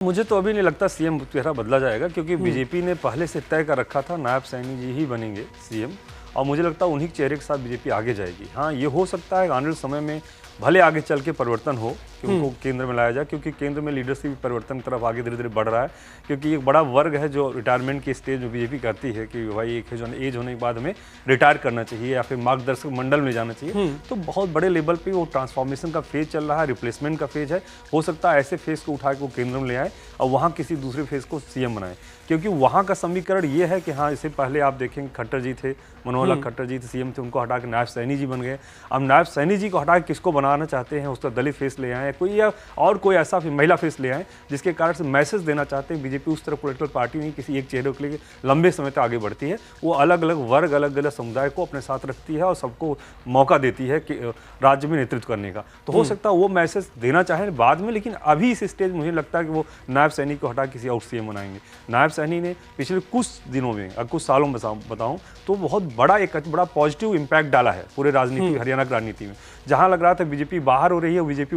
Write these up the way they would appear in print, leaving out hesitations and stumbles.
मुझे तो अभी नहीं लगता सीएम चेहरा बदला जाएगा, क्योंकि बीजेपी ने पहले से तय कर रखा था नायब सैनी जी ही बनेंगे सीएम, और मुझे लगता है उन्हीं के चेहरे के साथ बीजेपी आगे जाएगी। हाँ, ये हो सकता है आने वाले समय में भले आगे चल के परिवर्तन हो कि उनको केंद्र में लाया जाए, क्योंकि केंद्र में लीडरशिप परिवर्तन की तरफ आगे धीरे धीरे बढ़ रहा है। क्योंकि एक बड़ा वर्ग है जो रिटायरमेंट की स्टेज में बीजेपी करती है कि भाई एक एज होने के बाद हमें रिटायर करना चाहिए या फिर मार्गदर्शक मंडल में जाना चाहिए। तो बहुत बड़े लेवल पे वो ट्रांसफॉर्मेशन का फेज चल रहा है, रिप्लेसमेंट का फेज है। हो सकता है ऐसे फेज को उठा के वो केंद्र में ले आए और वहाँ किसी दूसरे फेज को सीएम बनाए, क्योंकि वहाँ का समीकरण ये है कि हाँ, इससे पहले आप देखेंगे खट्टर जी थे, मनोहर लाल खट्टर जी थे सीएम थे, उनको हटा के नायब सैनी जी बन गए। अब नायब सैनी जी को हटा के किसको बनाना चाहते हैं, उसका दलित फेस ले आए कोई, या और कोई ऐसा महिला फेस ले आए जिसके कारण से मैसेज देना चाहते हैं। बीजेपी उस तरह पॉलिटिकल पार्टी नहीं किसी एक चेहरे के लिए लंबे समय तक आगे बढ़ती है। वो अलग अलग वर्ग, अलग अलग समुदाय को अपने साथ रखती है और सबको मौका देती है कि राज्य में नेतृत्व करने का। तो हो सकता है वो मैसेज देना चाहें बाद में, लेकिन अभी इस स्टेज मुझे लगता है कि वो नायब सैनी को हटा किसी और सीएम बनाएंगे। नायब सैनी ने पिछले कुछ दिनों में, कुछ सालों में बताऊं तो बहुत बड़ा पॉजिटिव इंपैक्ट डाला है पूरे राजनीति, हरियाणा की राजनीति में। जहां लग रहा था बीजेपी बाहर हो रही है, बीजेपी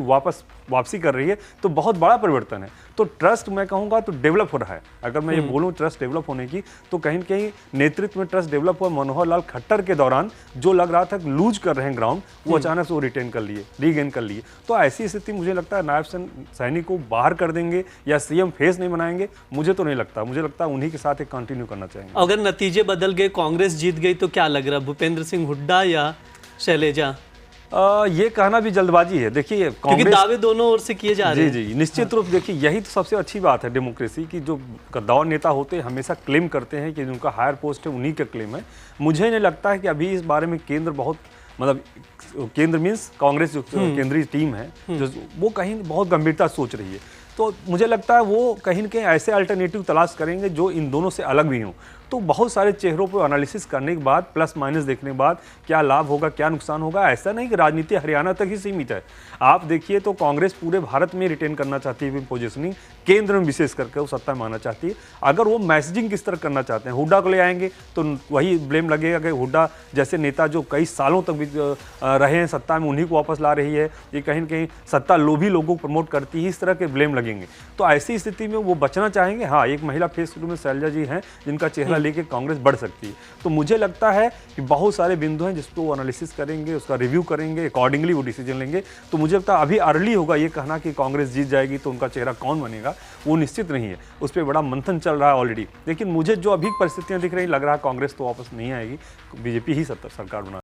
वापसी कर रही है, तो बहुत बड़ा परिवर्तन है। तो ट्रस्ट मैं कहूंगा तो डेवलप हो रहा है। अगर मैं ये बोलूं ट्रस्ट डेवलप होने की, तो कहीं न कहीं नेतृत्व में ट्रस्ट डेवलप हुआ। मनोहर लाल खट्टर के दौरान जो लग रहा था कि लूज कर रहे हैं ग्राउंड, वो अचानक से वो रिटेन कर लिए, रीगेन कर लिए। तो ऐसी स्थिति मुझे लगता है नायब सैनी को बाहर कर देंगे या सीएम फेस नहीं बनाएंगे, मुझे तो नहीं लगता। मुझे लगता है उन्हीं के साथ एक कंटिन्यू करना चाहेंगे। अगर नतीजे बदल गए, कांग्रेस जीत गई, तो क्या लग रहा है, भूपेंद्र सिंह हुड्डा या शैलेजा? ये कहना भी जल्दबाजी है। देखिए, क्योंकि दावे दोनों ओर से किए जा रहे हैं। जी, निश्चित रूप। देखिए, यही तो सबसे अच्छी बात है डेमोक्रेसी की। जो गद्दार नेता होते हैं हमेशा क्लेम करते हैं कि जिनका हायर पोस्ट है उन्हीं का क्लेम है। मुझे नहीं लगता है कि अभी इस बारे में केंद्र बहुत, मतलब केंद्र मीन्स कांग्रेस जो केंद्रीय टीम है, जो वो कहीं बहुत गंभीरता सोच रही है। तो मुझे लगता है वो कहीं न कहीं ऐसे अल्टरनेटिव तलाश करेंगे जो इन दोनों से अलग भी हों। तो बहुत सारे चेहरों पर एनालिसिस करने के बाद, प्लस माइनस देखने के बाद क्या लाभ होगा, क्या नुकसान होगा। ऐसा नहीं कि राजनीति हरियाणा तक ही सीमित है। आप देखिए तो कांग्रेस पूरे भारत में रिटेन करना चाहती है पोजीशनिंग, केंद्र में विशेष करके वो सत्ता मानना चाहती है। अगर वो मैसेजिंग किस तरह करना चाहते हैं, हुड्डा को ले आएंगे तो वही ब्लेम लगेगा कि हुड्डा जैसे नेता जो कई सालों तक रहे हैं सत्ता में, उन्हीं को वापस ला रही है। ये कहीं न कहीं सत्ता लोभी लोगों को प्रमोट करती है, इस तरह के ब्लेम लगेंगे। तो ऐसी स्थिति में वो बचना चाहेंगे। हाँ, एक महिला फेस में शैलजा जी हैं जिनका चेहरा लेके कांग्रेस बढ़ सकती है। तो मुझे लगता है कि बहुत सारे बिंदु हैं जिसको वो एनालिसिस करेंगे, उसका रिव्यू करेंगे, अकॉर्डिंगली वो डिसीजन लेंगे। तो मुझे लगता है अभी अर्ली होगा ये कहना कि कांग्रेस जीत जाएगी तो उनका चेहरा कौन बनेगा, वो निश्चित नहीं है। उस पर बड़ा मंथन चल रहा है ऑलरेडी। लेकिन मुझे जो अभी परिस्थितियां दिख रही, लग रहा है कांग्रेस तो वापस नहीं आएगी, बीजेपी ही सरकार बना